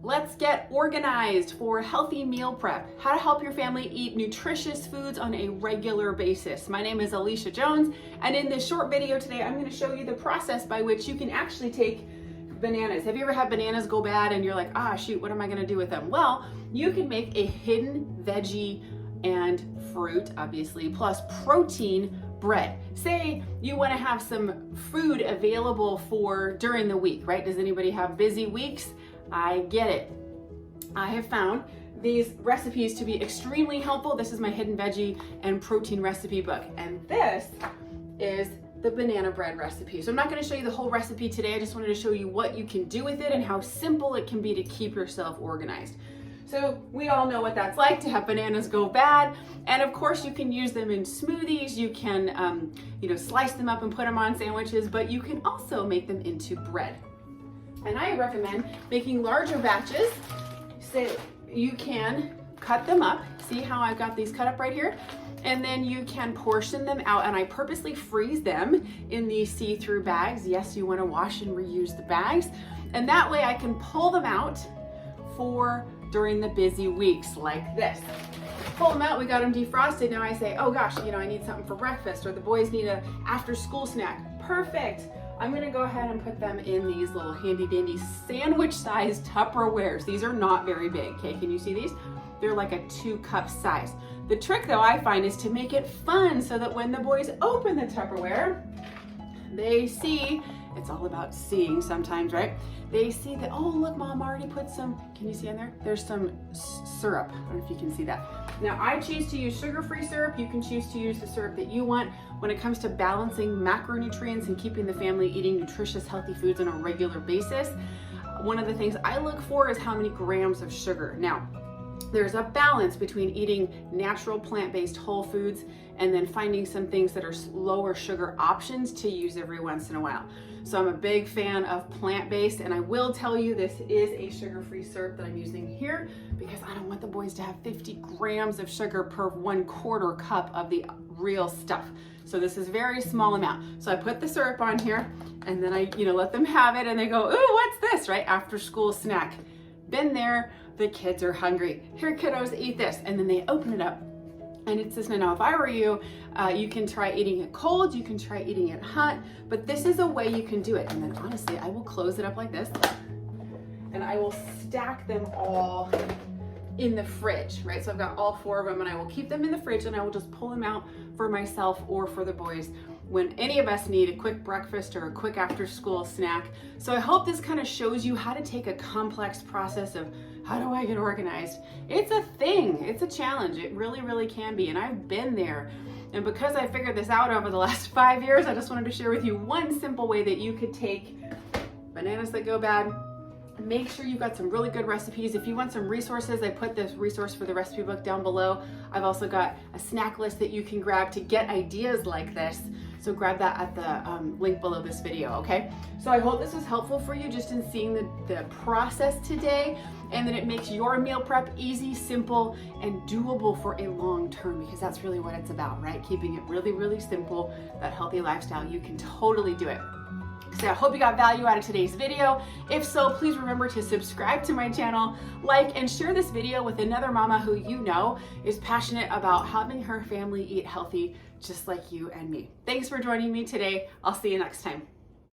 Let's get organized for healthy meal prep. How to help your family eat nutritious foods on a regular basis. My name is Alicia Jones, and in this short video today, I'm going to show you the process by which you can actually take bananas. Have you ever had bananas go bad and you're like, shoot, what am I going to do with them? Well, you can make a hidden veggie and fruit, obviously, plus protein bread. Say you want to have some food available for during the week, right? Does anybody have busy weeks? I get it. I have found these recipes to be extremely helpful. This is my hidden veggie and protein recipe book, and this is the banana bread recipe. So I'm not going to show you the whole recipe today. I just wanted to show you what you can do with it and how simple it can be to keep yourself organized. So we all know what that's like to have bananas go bad. And of course you can use them in smoothies. You can, slice them up and put them on sandwiches, but you can also make them into bread. And I recommend making larger batches. So you can cut them up. See how I've got these cut up right here? And then you can portion them out, and I purposely freeze them in these see-through bags. Yes, you want to wash and reuse the bags. And that way I can pull them out for during the busy weeks like this. Pull them out, we got them defrosted. Now I say, oh gosh, I need something for breakfast, or the boys need a after school snack. Perfect. I'm gonna go ahead and put them in these little handy dandy sandwich sized Tupperwares. These are not very big, okay? Can you see these? They're like a 2-cup size. The trick though I find is to make it fun so that when the boys open the Tupperware, they see, it's all about seeing sometimes, right? They see that, oh look, Mom already put some, can you see in there? There's some syrup. I don't know if you can see that. Now I choose to use sugar-free syrup. You can choose to use the syrup that you want when it comes to balancing macronutrients and keeping the family eating nutritious, healthy foods on a regular basis. One of the things I look for is how many grams of sugar. Now, there's a balance between eating natural plant-based whole foods and then finding some things that are lower sugar options to use every once in a while. So I'm a big fan of plant-based, and I will tell you this is a sugar-free syrup that I'm using here because I don't want the boys to have 50 grams of sugar per 1/4 cup of the real stuff. So this is very small amount. So I put the syrup on here and then I let them have it and they go, ooh, what's this, right? After school snack. Been there, the kids are hungry. Here, kiddos, eat this. And then they open it up. And it's this, now if I were you, you can try eating it cold, you can try eating it hot, but this is a way you can do it. And then honestly, I will close it up like this and I will stack them all in the fridge, right? So I've got all 4 of them and I will keep them in the fridge and I will just pull them out for myself or for the boys when any of us need a quick breakfast or a quick after school snack. So I hope this kind of shows you how to take a complex process of how do I get organized? It's a thing, it's a challenge. It really, really can be. And I've been there. And because I figured this out over the last 5 years, I just wanted to share with you one simple way that you could take bananas that go bad. Make sure you've got some really good recipes. If you want some resources, I put this resource for the recipe book down below. I've also got a snack list that you can grab to get ideas like this. So grab that at the link below this video, okay? So I hope this was helpful for you just in seeing the process today, and that it makes your meal prep easy, simple, and doable for a long term, because that's really what it's about, right? Keeping it really, really simple, that healthy lifestyle. You can totally do it. So I hope you got value out of today's video. If so, please remember to subscribe to my channel, like, and share this video with another mama who you know is passionate about helping her family eat healthy just like you and me. Thanks for joining me today. I'll see you next time.